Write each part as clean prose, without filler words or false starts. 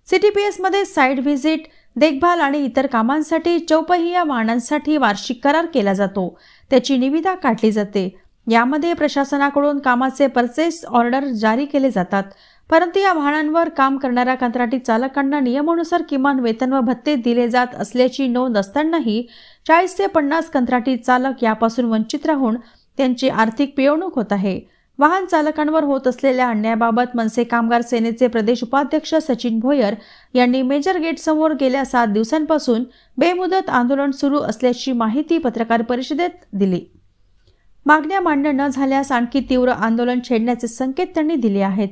CTPS मध्ये site visit, देखभाल आणि इतर कामांसाठी चौपहिया वाहनांसाठी वार्षिक करार केला जातो. त्याची निविदा काढली जाते. यामध्ये प्रशासनाकडून कामाचे परचेस ऑर्डर जारी केले जातात. परंतु या वाहनांवर काम करणाऱ्या कंत्राटी चालकांना नियमानुसार किमान वेतन व भत्ते दिले जात असल्याची नोंद असतानाही 40 ते 50 कंत्राटी चालक यापासून वंचित राहून त्यांची आर्थिक पिळवणूक होत आहे. वाहन चालकांवर होत असलेल्या अन्यायाबाबत मनसे कामगार सेनेचे प्रदेश उपाध्यक्ष सचिन भोयर यांनी मेजर गेट समोर गेल्या 7 दिवसांपासून बेमुदत आंदोलन सुरू असल्याची माहिती पत्रकार परिषदेत दिली. मागण्या मान्य न झाल्यास आणखी तीव्र आंदोलन छेडण्याचे संकेत त्यांनी दिले आहेत.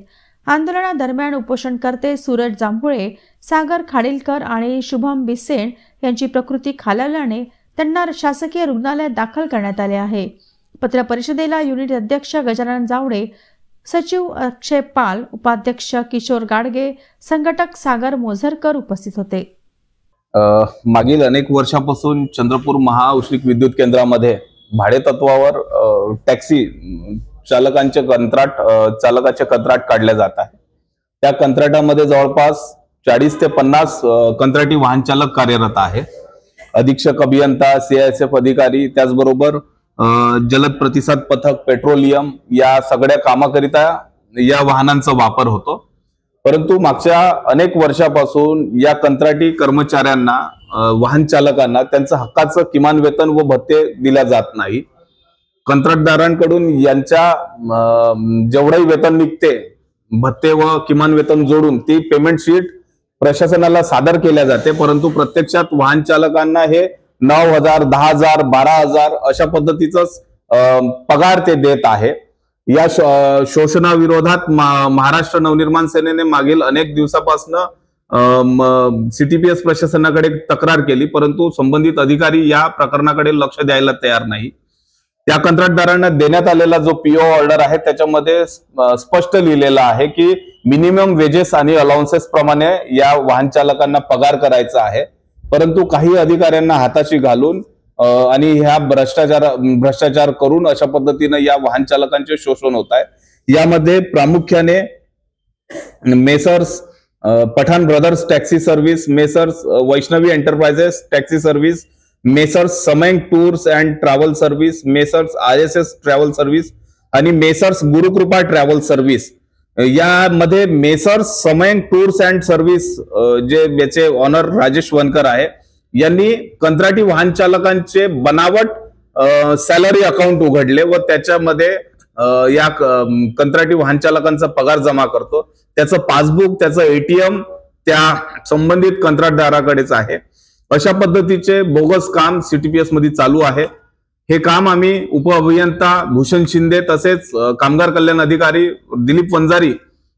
आंदोलनादरम्यान उपोषणकर्ते सूरज जांभुळे, सागर खाडीलकर आणि शुभम बिसेन यांची प्रकृती खालावल्याने त्यांना शासकीय रुग्णालयात दाखल करण्यात आले आहे. पत्र परिषदेला युनिट अध्यक्ष गजानन जावडे, सचिव अक्षय पाल, उपाध्यक्ष किशोर गाडगे, संघटक सागर मोझरकर उपस्थित होते. मागील अनेक वर्षापासून चंद्रपूर महाऔष्णिक विद्युत केंद्रामध्ये भाडे तत्वावर टॅक्सी चालकाचे कंत्राट काढले जात आहे. त्या कंत्राटामध्ये जवळपास 40 ते 50 कंत्राटी वाहन चालक कार्यरत आहे. अधीक्षक अभियंता, सीआयएसएफ अधिकारी, त्याचबरोबर जलद प्रतिसाद पथक, पेट्रोलियम या सगळ्या कामाकरिता या वाहनांचा वापर होतो. परंतु मागच्या अनेक वर्षापासून या कंत्राटी कर्मचाऱ्यांना, वाहन चालकांना त्यांचं हक्काचं किमान वेतन व भत्ते दिल्या जात नाही. कंत्राटदारांकडून यांच्या जेवढंही वेतन निघते, भत्ते व किमान वेतन जोडून ती पेमेंट शीट प्रशासनाला सादर केल्या जाते. परंतु प्रत्यक्षात वाहन चालकांना हे 9,000, 10,000, 12,000 अशा पद्धतीचाच पगार ते देत आहे. या शोषणाविरोधात महाराष्ट्र नवनिर्माण सेनेने मागील अनेक दिवसापासून सीटीपीएस प्रशासनाकडे तक्रार केली, परंतु संबंधित अधिकारी या प्रकरणाकडे लक्ष द्यायला तयार नाही. त्या कंत्राटदारांना देण्यात आलेला जो पीओ ऑर्डर आहे त्याच्यामध्ये स्पष्ट लिहिलेलं आहे की मिनिमम वेजेस आणि अलाउन्सेस प्रमाणे या वाहन चालकांना पगार करायचा आहे. परंतु काही अधिकाऱ्यांना हाताशी घालून आणि ह्या भ्रष्टाचार करून अशा पद्धतीने या वाहन चालकांचे शोषण होत आहे. यामध्ये प्रामुख्याने Messrs Pathan brothers taxi service, Messrs Vaishnavi enterprises taxi service, Messrs Samayank tours and travel service, Messrs RSS travel service आणि मेसर्स गुरुकृपा ट्रॅव्हल सर्व्हिस. यामध्ये Messrs Samayank tours and service जे याचे ऑनर राजेश वनकर आहे, यांनी कंत्राटी वाहन चालकांचे बनावट सॅलरी अकाउंट उघडले व त्याच्यामध्ये या कंत्राटी वाहन चालकांचा पगार जमा करतो. त्याचं पासबुक, त्याचं ATM त्या संबंधित कंत्राटदाराकडेच आहे. अशा पद्धतीचे बोगस काम सीटीपीएस मध्ये चालू आहे. हे काम आम्ही उपअभियंता भूषण शिंदे तसेच कामगार कल्याण अधिकारी दिलीप वंजारी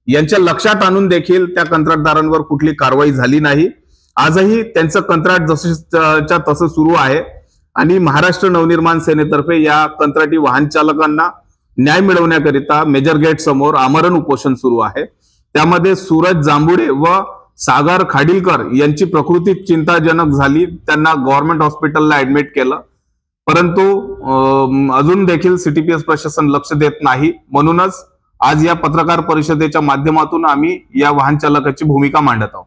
यांच्या लक्षात आणून देखील त्या कंत्राटदारांवर कुठली कारवाई झाली नाही. आजही त्यांचं कंत्राट जसंच्या तसं सुरू आहे आणि महाराष्ट्र नवनिर्माण सेनेतर्फे या कंत्राटी वाहन चालकांना न्याय मिळवण्याकरिता मेजर गेट समोर आमरण उपोषण सुरू आहे. त्यामध्ये सूरज जांभुळे व सागर खाडीलकर यांची प्रकृती चिंताजनक झाली. त्यांना गव्हर्नमेंट हॉस्पिटलला ऍडमिट केलं, परंतु अजून देखील सीटीपीएस प्रशासन लक्ष देत नाही. म्हणूनच आज या पत्रकार परिषदेच्या माध्यमातून आम्ही या वाहन चालकाची भूमिका मांडत आहोत.